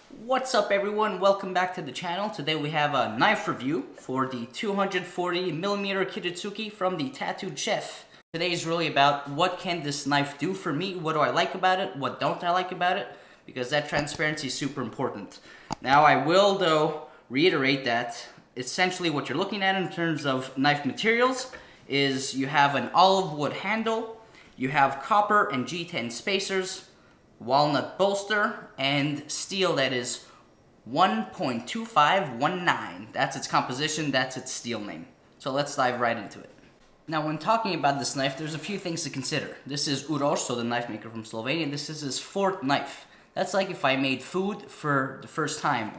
What's up everyone, welcome back to the channel. Today we have a knife review for the 240mm Kiritsuke from the Tattooed Chef. Today is really about what can this knife do for me, what do I like about it, what don't I like about it, because that transparency is super important. Now I will though reiterate that essentially what you're looking at in terms of knife materials is you have an olive wood handle, you have copper and G10 spacers, walnut bolster, and steel that is 1.2519. That's its composition, that's its steel name. So let's dive right into it. Now when talking about this knife, there's a few things to consider. This is Uroš, so the knife maker from Slovenia. This is his fourth knife. That's like if I made food for the first time,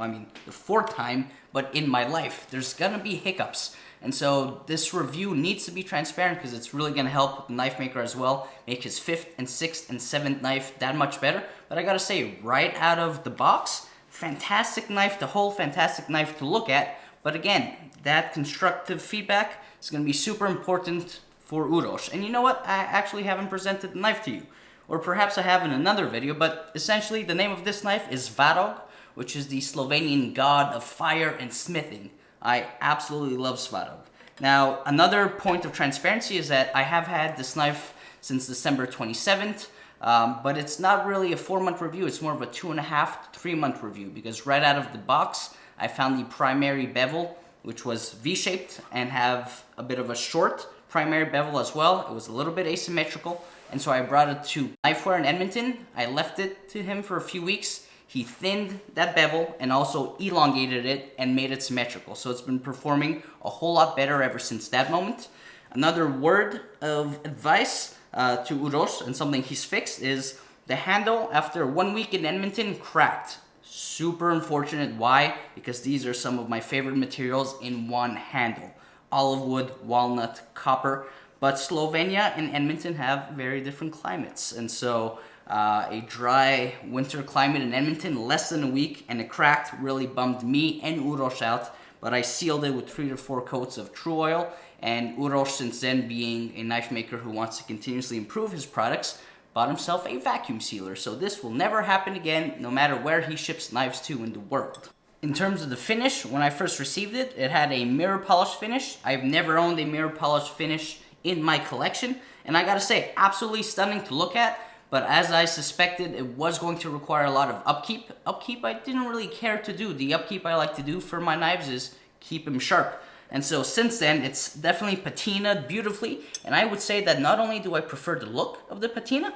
the fourth time, but in my life. There's gonna be hiccups. And so this review needs to be transparent because it's really going to help the knife maker as well make his 5th and 6th and 7th knife that much better. But I gotta say, right out of the box, fantastic knife to hold, fantastic knife to look at. But again, that constructive feedback is going to be super important for Uroš. And you know what? I actually haven't presented the knife to you. Or perhaps I have in another video, but essentially the name of this knife is Svarog, which is the Slovenian god of fire and smithing. I absolutely love Svarog. Now, another point of transparency is that I have had this knife since December 27th, but it's not really a 4-month review. It's more of a 2.5 to 3-month review because right out of the box, I found the primary bevel, which was V-shaped and have a bit of a short primary bevel as well. It was a little bit asymmetrical, and so I brought it to Knifeware in Edmonton. I left it to him for a few weeks. He thinned that bevel and also elongated it and made it symmetrical. So it's been performing a whole lot better ever since that moment. Another word of advice to Uroš and something he's fixed is the handle after 1 week in Edmonton cracked. Super unfortunate. Why? Because these are some of my favorite materials in one handle. Olive wood, walnut, copper. But Slovenia and Edmonton have very different climates. And so a dry winter climate in Edmonton, less than a week, and it cracked, really bummed me and Uroš out, but I sealed it with 3 to 4 coats of True Oil, and Uroš, since then, being a knife maker who wants to continuously improve his products, bought himself a vacuum sealer, so this will never happen again, no matter where he ships knives to in the world. In terms of the finish, when I first received it, it had a mirror polish finish. I've never owned a mirror polish finish in my collection, and I gotta say, absolutely stunning to look at. But as I suspected, it was going to require a lot of upkeep. Upkeep I didn't really care to do. The upkeep I like to do for my knives is keep them sharp. And so since then, it's definitely patinaed beautifully. And I would say that not only do I prefer the look of the patina,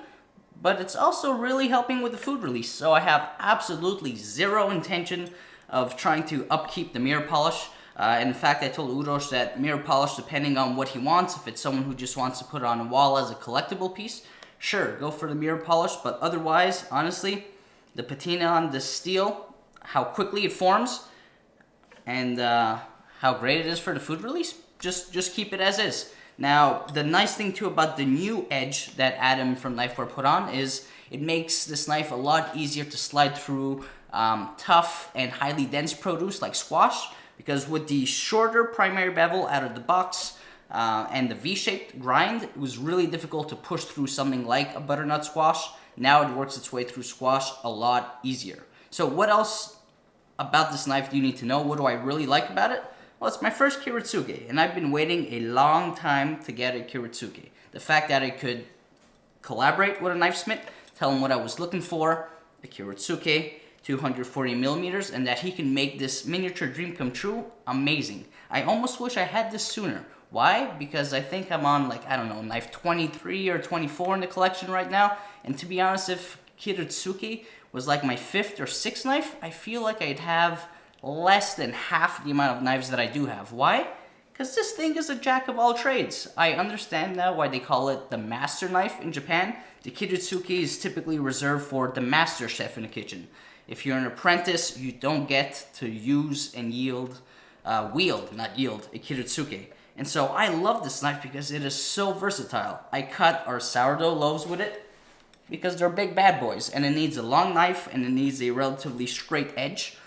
but it's also really helping with the food release. So I have absolutely zero intention of trying to upkeep the mirror polish. In fact, I told Uroš that mirror polish, depending on what he wants, if it's someone who just wants to put it on a wall as a collectible piece, sure, go for the mirror polish, but otherwise, honestly, the patina on the steel, how quickly it forms, and how great it is for the food release, just keep it as is. Now, the nice thing too about the new edge that Adam from Knifeware put on is it makes this knife a lot easier to slide through tough and highly dense produce like squash, because with the shorter primary bevel out of the box, and the V-shaped grind, it was really difficult to push through something like a butternut squash. Now it works its way through squash a lot easier. So what else about this knife do you need to know? What do I really like about it? Well, it's my first Kiritsuke, and I've been waiting a long time to get a Kiritsuke. The fact that I could collaborate with a knifesmith, tell him what I was looking for, a Kiritsuke, 240mm, and that he can make this miniature dream come true, amazing. I almost wish I had this sooner. Why? Because I think I'm on, knife 23 or 24 in the collection right now. And to be honest, if Kiritsuke was like my 5th or 6th knife, I feel like I'd have less than half the amount of knives that I do have. Why? Because this thing is a jack of all trades. I understand now why they call it the master knife in Japan. The Kiritsuke is typically reserved for the master chef in the kitchen. If you're an apprentice, you don't get to use and wield a Kiritsuke. And so I love this knife because it is so versatile. I cut our sourdough loaves with it because they're big bad boys and it needs a long knife and it needs a relatively straight edge.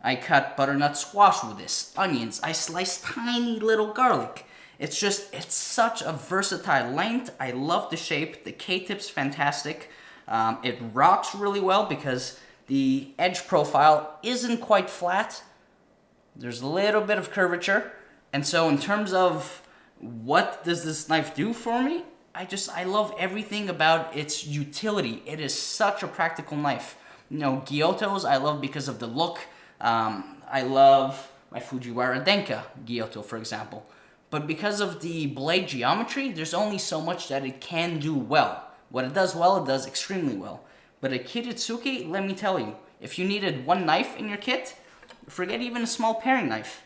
I cut butternut squash with this, onions, I slice tiny little garlic. It's such a versatile length. I love the shape. The K-tip's fantastic. It rocks really well because The edge profile isn't quite flat. There's a little bit of curvature. And so in terms of what does this knife do for me, I love everything about its utility. It is such a practical knife. You know, Gyutos I love because of the look. I love my Fujiwara Denka Gyuto, for example. But because of the blade geometry, there's only so much that it can do well. What it does well, it does extremely well. But a Kiritsuke, let me tell you, if you needed one knife in your kit, forget even a small paring knife.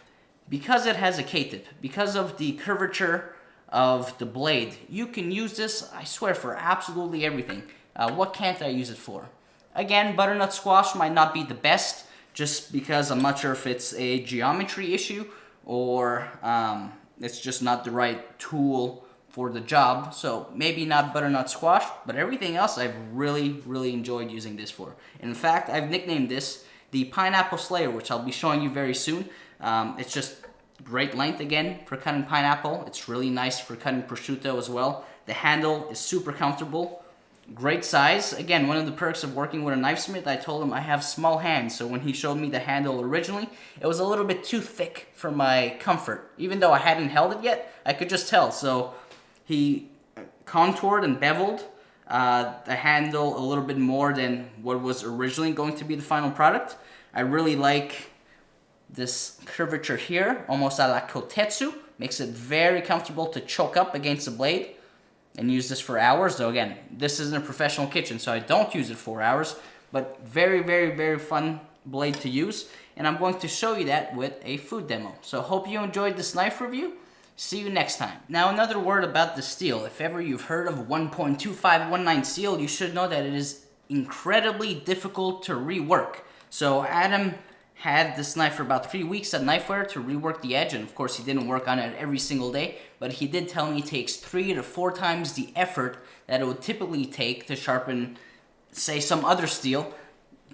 Because it has a K-tip, because of the curvature of the blade, you can use this, I swear, for absolutely everything. What can't I use it for? Again, butternut squash might not be the best, just because I'm not sure if it's a geometry issue or it's just not the right tool for the job. So maybe not butternut squash, but everything else I've really enjoyed using this for. In fact, I've nicknamed this the Pineapple Slayer, which I'll be showing you very soon. It's just great length again for cutting pineapple. It's really nice for cutting prosciutto as well. The handle is super comfortable. Great size. Again, one of the perks of working with a knifesmith, I told him I have small hands, so when he showed me the handle originally, it was a little bit too thick for my comfort. Even though I hadn't held it yet, I could just tell. So he contoured and beveled the handle a little bit more than what was originally going to be the final product. I really like this curvature here, almost a la kotetsu. Makes it very comfortable to choke up against the blade and use this for hours. Though again, this isn't a professional kitchen, so I don't use it for hours, but very fun blade to use. And I'm going to show you that with a food demo. So hope you enjoyed this knife review. See you next time. Now another word about the steel. If ever you've heard of 1.2519 steel, you should know that it is incredibly difficult to rework. So Adam had this knife for about 3 weeks at Knifeware to rework the edge, and of course he didn't work on it every single day, but he did tell me it takes 3 to 4 times the effort that it would typically take to sharpen, say, some other steel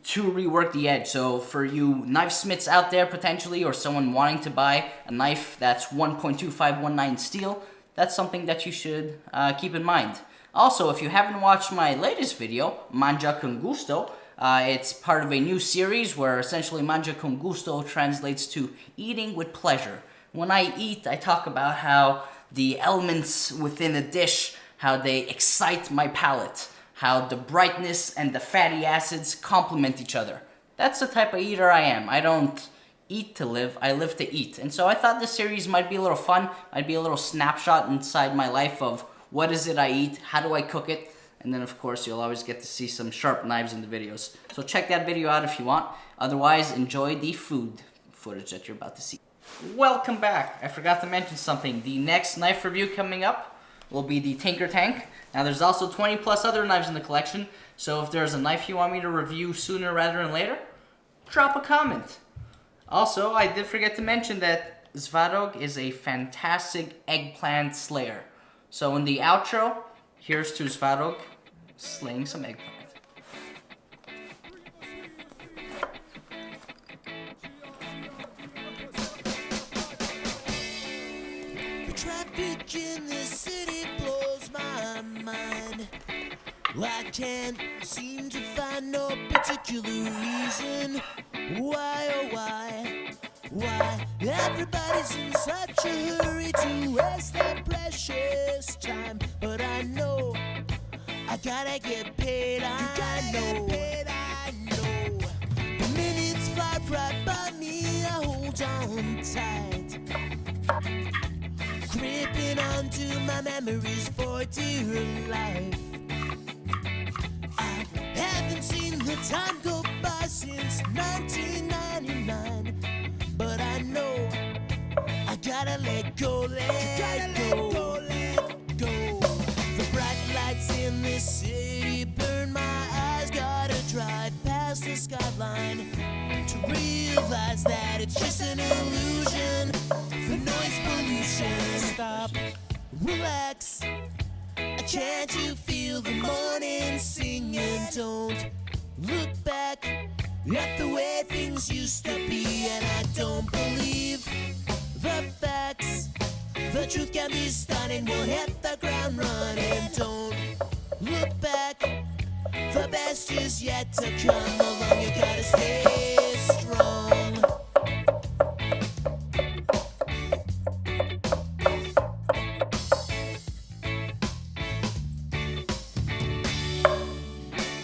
to rework the edge. So for you knife smiths out there potentially, or someone wanting to buy a knife that's 1.2519 steel, that's something that you should keep in mind. Also, if you haven't watched my latest video, Mangia con Gusto, it's part of a new series where essentially Mangia con Gusto translates to eating with pleasure. When I eat, I talk about how the elements within a dish, how they excite my palate, how the brightness and the fatty acids complement each other. That's the type of eater I am. I don't eat to live, I live to eat. And so I thought this series might be a little fun, might be a little snapshot inside my life of what is it I eat, how do I cook it, and then of course you'll always get to see some sharp knives in the videos. So check that video out if you want. Otherwise, enjoy the food footage that you're about to see. Welcome back. I forgot to mention something. The next knife review coming up will be the Tinker Tank. Now there's also 20 plus other knives in the collection, so if there's a knife you want me to review sooner rather than later, drop a comment. Also, I did forget to mention that Svarog is a fantastic eggplant slayer. So in the outro, here's to Svarog slaying some eggplant. The traffic in this city blows my mind. I can't seem to find no particular reason why, oh why everybody's in such a hurry to waste their precious time. But I know I gotta get paid. I know. The minutes fly right by me. I hold on tight, gripping onto my memories for dear life. I haven't seen the time go by since 1999, but I know I gotta let go, let go. The bright lights in this city burn my eyes. Gotta drive past the skyline to realize that it's just an illusion. The noise pollution. Stop, relax. Can't you feel the morning singing? Don't look back at the way things used to be. And I don't believe the facts. The truth can be stunning. We'll hit the ground running. Don't look back. The best best is yet to come along. You gotta stay strong.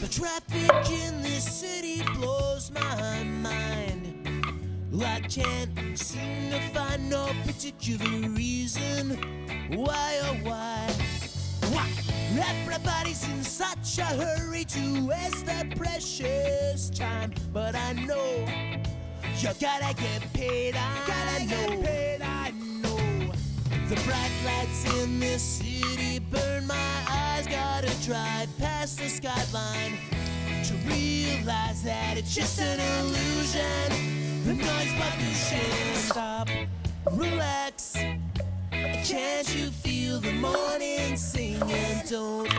The traffic in this city blows my mind. I can't seem to find no particular reason why, oh why. Everybody's in such a hurry to waste their precious time, but I know you gotta get paid. I know. The bright lights in this city burn my eyes. Gotta drive past the skyline to realize that it's just an illusion. The noise pollution. Stop, relax. Can't you feel the morning singing? Don't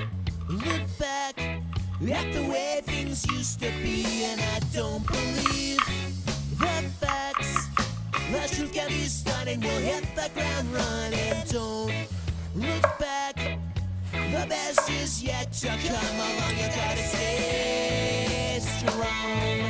look back at the way things used to be. And I don't believe the facts. The truth can be stunning. We'll hit the ground running. Don't look back. The best is yet to come along. You gotta stay strong.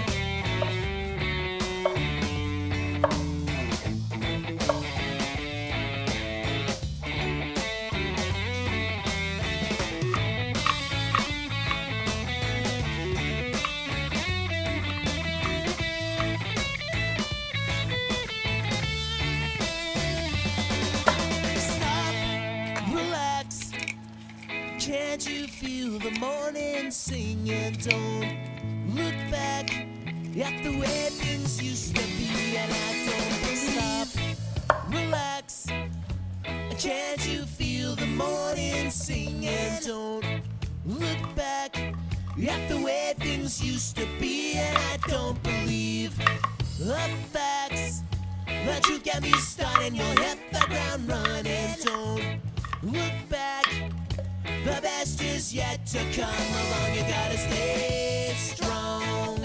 Can't you feel the morning singing? Don't look back at the way things used to be. And I don't believe. Stop, relax. Can't you feel the morning singing? Don't look back at the way things used to be. And I don't believe the facts. The truth can be stunning. You'll hit the ground running. Don't look back. The best is yet to come along. You gotta stay strong.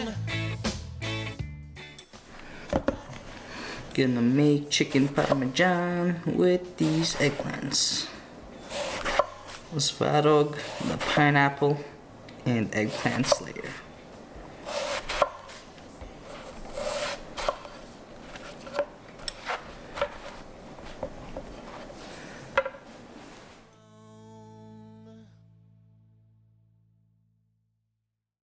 Gonna make chicken parmesan with these eggplants. The sparog, the pineapple, and eggplant slayer.